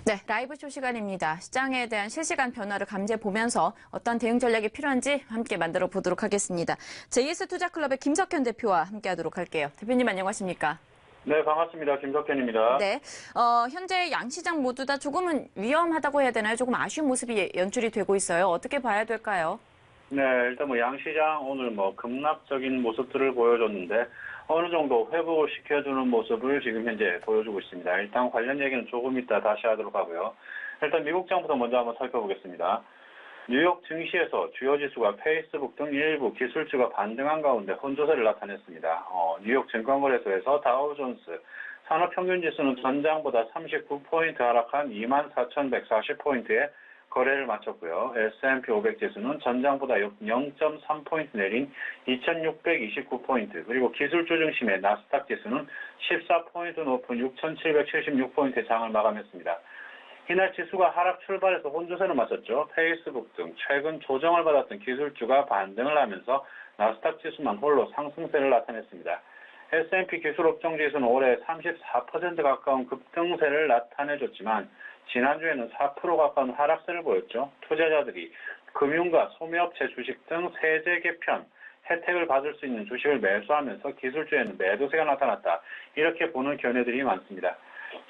네, 라이브쇼 시간입니다. 시장에 대한 실시간 변화를 감지해 보면서 어떤 대응 전략이 필요한지 함께 만들어 보도록 하겠습니다. JS투자클럽의 김석현 대표와 함께 하도록 할게요. 대표님 안녕하십니까? 네, 반갑습니다. 김석현입니다. 네, 현재 양시장 모두 다 조금은 위험하다고 해야 되나요? 조금 아쉬운 모습이 연출이 되고 있어요. 어떻게 봐야 될까요? 네, 일단 양시장 오늘 급락적인 모습들을 보여줬는데 어느 정도 회복을 시켜주는 모습을 지금 현재 보여주고 있습니다. 일단 관련 얘기는 조금 이따 다시 하도록 하고요. 일단 미국장부터 먼저 한번 살펴보겠습니다. 뉴욕 증시에서 주요 지수가 페이스북 등 일부 기술주가 반등한 가운데 혼조세를 나타냈습니다. 뉴욕 증권거래소에서 다우존스 산업평균지수는 전장보다 39포인트 하락한 24,140포인트에 거래를 마쳤고요. S&P 500 지수는 전장보다 0.3포인트 내린 2,629포인트, 그리고 기술주 중심의 나스닥 지수는 14포인트 높은 6,776포인트의 장을 마감했습니다. 이날 지수가 하락 출발해서 혼조세를 마쳤죠. 페이스북 등 최근 조정을 받았던 기술주가 반등을 하면서 나스닥 지수만 홀로 상승세를 나타냈습니다. S&P 기술업종 지수는 올해 34% 가까운 급등세를 나타내줬지만 지난주에는 4% 가까운 하락세를 보였죠. 투자자들이 금융과 소매업체 주식 등 세제 개편 혜택을 받을 수 있는 주식을 매수하면서 기술주에는 매도세가 나타났다, 이렇게 보는 견해들이 많습니다.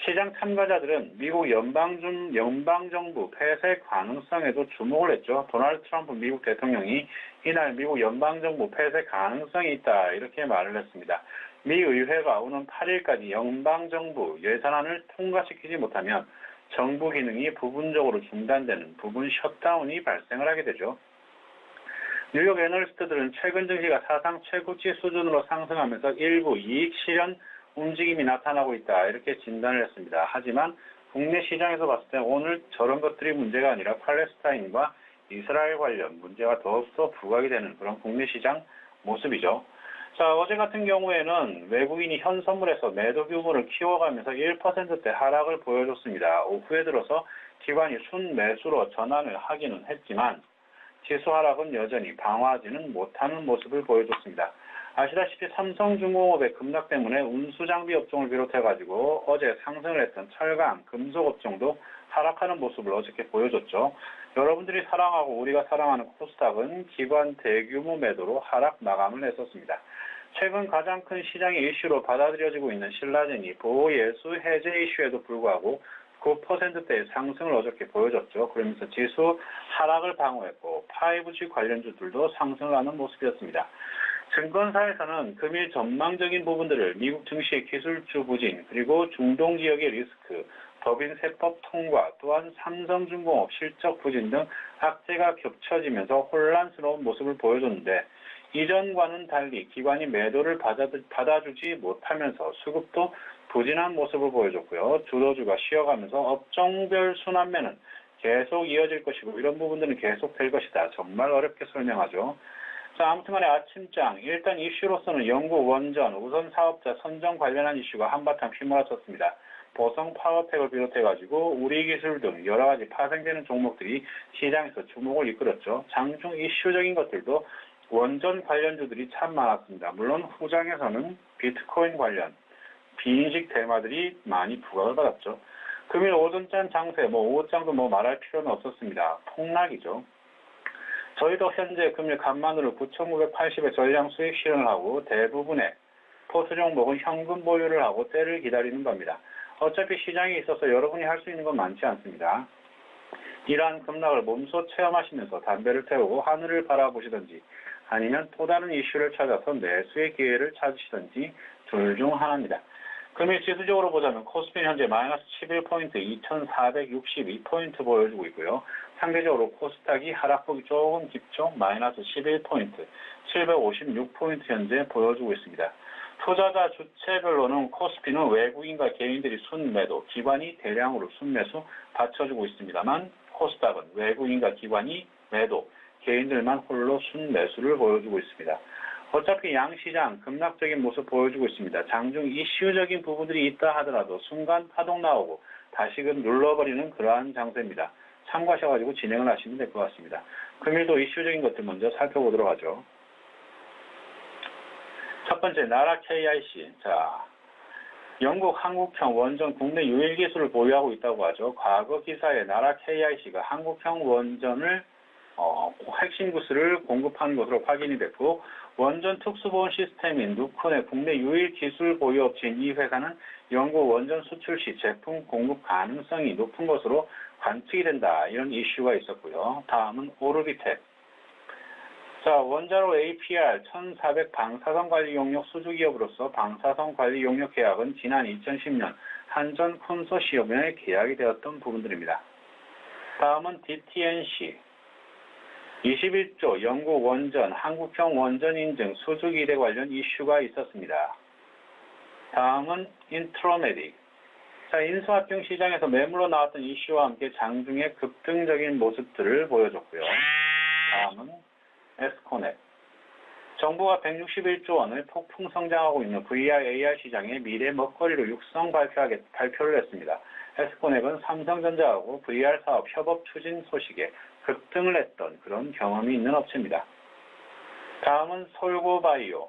시장 참가자들은 미국 연방정부 폐쇄 가능성에도 주목을 했죠. 도널드 트럼프 미국 대통령이 이날 미국 연방정부 폐쇄 가능성이 있다, 이렇게 말을 했습니다. 미 의회가 오는 8일까지 연방정부 예산안을 통과시키지 못하면 정부 기능이 부분적으로 중단되는 부분 셧다운이 발생을 하게 되죠. 뉴욕 애널리스트들은 최근 증시가 사상 최고치 수준으로 상승하면서 일부 이익 실현 움직임이 나타나고 있다, 이렇게 진단을 했습니다. 하지만 국내 시장에서 봤을 때 오늘 저런 것들이 문제가 아니라 팔레스타인과 이스라엘 관련 문제가 더욱더 부각이 되는 그런 국내 시장 모습이죠. 자, 어제 같은 경우에는 외국인이 현 선물에서 매도 규모를 키워가면서 1%대 하락을 보여줬습니다. 오후에 들어서 기관이 순매수로 전환을 하기는 했지만 지수 하락은 여전히 방어하지는 못하는 모습을 보여줬습니다. 아시다시피 삼성중공업의 급락 때문에 운수장비 업종을 비롯해가지고 어제 상승을 했던 철강, 금속 업종도 하락하는 모습을 어저께 보여줬죠. 여러분들이 사랑하고 우리가 사랑하는 코스닥은 기관 대규모 매도로 하락 마감을 했었습니다. 최근 가장 큰 시장의 이슈로 받아들여지고 있는 신라젠이 보호예수 해제 이슈에도 불구하고 9%대의 상승을 어저께 보여줬죠. 그러면서 지수 하락을 방어했고 5G 관련주들도 상승을 하는 모습이었습니다. 증권사에서는 금일 전망적인 부분들을 미국 증시의 기술주 부진, 그리고 중동 지역의 리스크, 법인 세법 통과, 또한 삼성중공업 실적 부진 등 악재가 겹쳐지면서 혼란스러운 모습을 보여줬는데 이전과는 달리 기관이 매도를 받아주지 못하면서 수급도 부진한 모습을 보여줬고요. 주도주가 쉬어가면서 업종별 순환매는 계속 이어질 것이고 이런 부분들은 계속 될 것이다. 정말 어렵게 설명하죠. 자, 아무튼간에 아침장 일단 이슈로서는 영국 원전 우선 사업자 선정 관련한 이슈가 한바탕 휘몰아쳤습니다. 보성 파워텍을 비롯해가지고 우리기술 등 여러가지 파생되는 종목들이 시장에서 주목을 이끌었죠. 장중 이슈적인 것들도 원전 관련주들이 참 많았습니다. 물론 후장에서는 비트코인 관련 비인식 테마들이 많이 부각을 받았죠. 금일 오전장 장세, 오후장도 말할 필요는 없었습니다. 폭락이죠. 저희도 현재 금일 간만으로 9,980의 전량 수익 실현을 하고 대부분의 포트 종목은 현금 보유를 하고 때를 기다리는 겁니다. 어차피 시장에 있어서 여러분이 할 수 있는 건 많지 않습니다. 이러한 급락을 몸소 체험하시면서 담배를 태우고 하늘을 바라보시든지 아니면 또 다른 이슈를 찾아서 매수의 기회를 찾으시든지 둘 중 하나입니다. 금일 지수적으로 보자면 코스피는 현재 마이너스 11포인트 2,462포인트 보여주고 있고요. 상대적으로 코스닥이 하락폭이 조금 깊죠. 마이너스 11포인트 756포인트 현재 보여주고 있습니다. 투자자 주체별로는 코스피는 외국인과 개인들이 순매도, 기관이 대량으로 순매수 받쳐주고 있습니다만 코스닥은 외국인과 기관이 매도, 개인들만 홀로 순매수를 보여주고 있습니다. 어차피 양시장 급락적인 모습 보여주고 있습니다. 장중 이슈적인 부분들이 있다 하더라도 순간 파동 나오고 다시금 눌러버리는 그러한 장세입니다. 참고하셔가지고 진행을 하시면 될 것 같습니다. 금일도 이슈적인 것들 먼저 살펴보도록 하죠. 첫 번째 나라 KIC. 자, 영국 한국형 원전 국내 유일 기술을 보유하고 있다고 하죠. 과거 기사에 나라 KIC가 한국형 원전을 핵심 기술을 공급하는 것으로 확인이 됐고, 원전 특수보온 시스템인 누콘의 국내 유일 기술 보유 업체인 이 회사는 영국 원전 수출 시 제품 공급 가능성이 높은 것으로 관측이 된다. 이런 이슈가 있었고요. 다음은 오르비텍. 자, 원자로 APR 1400 방사선 관리 용역 수주 기업으로서 방사선 관리 용역 계약은 지난 2010년 한전 컨소시엄에 계약이 되었던 부분들입니다. 다음은 DTNC. 21조 영국 원전 한국형 원전 인증 수주 기대 관련 이슈가 있었습니다. 다음은 인트로메딕. 자, 인수합병 시장에서 매물로 나왔던 이슈와 함께 장중에 급등적인 모습들을 보여줬고요. 다음은 에스코넷. 정부가 161조 원을 폭풍 성장하고 있는 VR, AR 시장의 미래 먹거리로 육성 발표를 했습니다. 에스코넷은 삼성전자하고 VR 사업 협업 추진 소식에 급등을 했던 그런 경험이 있는 업체입니다. 다음은 솔고바이오.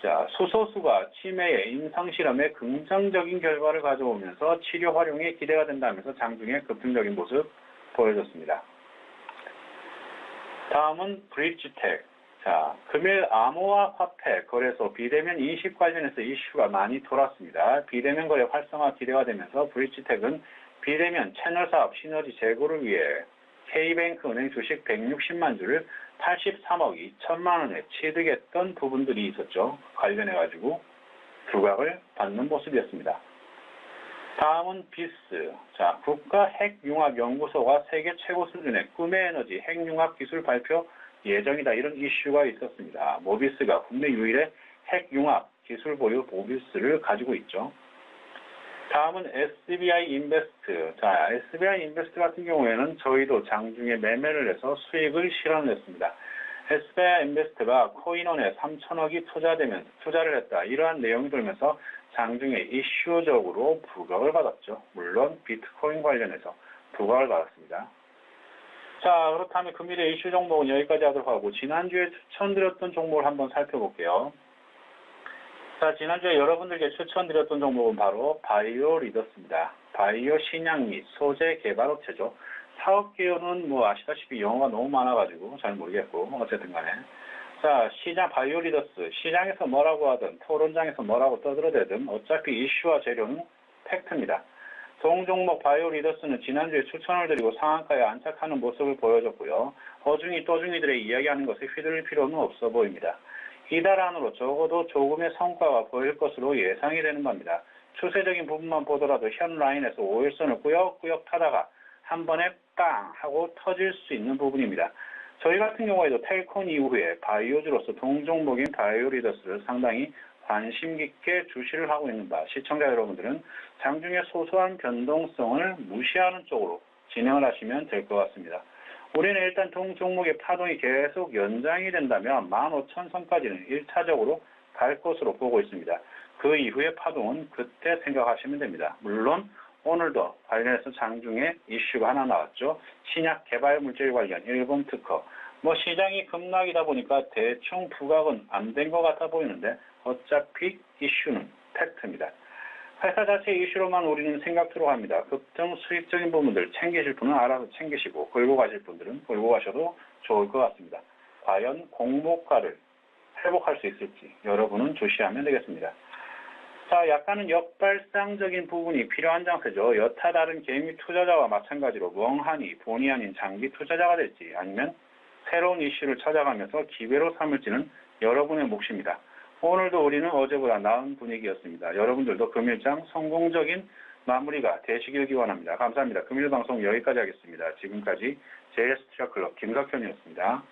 자, 수소수가 치매의 임상실험에 긍정적인 결과를 가져오면서 치료 활용에 기대가 된다면서 장중에 급등적인 모습 보여줬습니다. 다음은 브릿지텍. 자, 금일 암호화 화폐 거래소 비대면 인식 관련해서 이슈가 많이 돌았습니다. 비대면 거래 활성화 기대가 되면서 브릿지텍은 비대면 채널 사업 시너지 제고를 위해 K뱅크 은행 주식 160만 주를 83억 2천만 원에 취득했던 부분들이 있었죠. 관련해가지고 부각을 받는 모습이었습니다. 다음은 비스. 자, 국가핵융합연구소가 세계 최고 수준의 꿈의 에너지 핵융합 기술 발표 예정이다. 이런 이슈가 있었습니다. 모비스가 국내 유일의 핵융합 기술 보유 모비스를 가지고 있죠. 다음은 SBI 인베스트. 자, SBI 인베스트 같은 경우에는 저희도 장중에 매매를 해서 수익을 실현했습니다. SBI 인베스트가 코인원에 3천억이 투자를 했다. 이러한 내용이 돌면서 장중에 이슈적으로 부각을 받았죠. 물론 비트코인 관련해서 부각을 받았습니다. 자, 그렇다면 금일의 이슈 종목은 여기까지 하도록 하고 지난주에 추천드렸던 종목을 한번 살펴볼게요. 자, 지난주에 여러분들께 추천드렸던 종목은 바로 바이오 리더스입니다. 바이오 신약 및 소재 개발 업체죠. 사업 개요는 뭐 아시다시피 영어가 너무 많아가지고 잘 모르겠고 어쨌든 간에. 자, 시장 바이오 리더스. 시장에서 뭐라고 하든 토론장에서 뭐라고 떠들어대든 어차피 이슈와 재료는 팩트입니다. 동종목 바이오 리더스는 지난주에 추천을 드리고 상한가에 안착하는 모습을 보여줬고요. 어중이 또중이들의 이야기하는 것에 휘둘릴 필요는 없어 보입니다. 이달 안으로 적어도 조금의 성과가 보일 것으로 예상이 되는 겁니다. 추세적인 부분만 보더라도 현 라인에서 5일선을 꾸역꾸역 타다가 한 번에 빵 하고 터질 수 있는 부분입니다. 저희 같은 경우에도 텔콘 이후에 바이오주로서 동종목인 바이오 리더스를 상당히 관심 깊게 주시를 하고 있는 바, 시청자 여러분들은 장중에 소소한 변동성을 무시하는 쪽으로 진행을 하시면 될 것 같습니다. 우리는 일단 동종목의 파동이 계속 연장이 된다면 15,000선까지는 1차적으로 갈 것으로 보고 있습니다. 그 이후의 파동은 그때 생각하시면 됩니다. 물론 오늘도 관련해서 장중에 이슈가 하나 나왔죠. 신약 개발 물질 관련 일본 특허. 뭐 시장이 급락이다 보니까 대충 부각은 안 된 것 같아 보이는데 어차피 이슈는 팩트입니다. 회사 자체 이슈로만 우리는 생각 들어갑니다. 급등 수익적인 부분들 챙기실 분은 알아서 챙기시고 걸고 가실 분들은 걸고 가셔도 좋을 것 같습니다. 과연 공모가를 회복할 수 있을지 여러분은 조시하면 되겠습니다. 자, 약간은 역발상적인 부분이 필요한 장세죠. 여타 다른 개인 및 투자자와 마찬가지로 멍하니 본의 아닌 장기 투자자가 될지 아니면 새로운 이슈를 찾아가면서 기회로 삼을지는 여러분의 몫입니다. 오늘도 우리는 어제보다 나은 분위기였습니다. 여러분들도 금일장 성공적인 마무리가 되시길 기원합니다. 감사합니다. 금일 방송 여기까지 하겠습니다. 지금까지 JS 투자클럽 김석현이었습니다.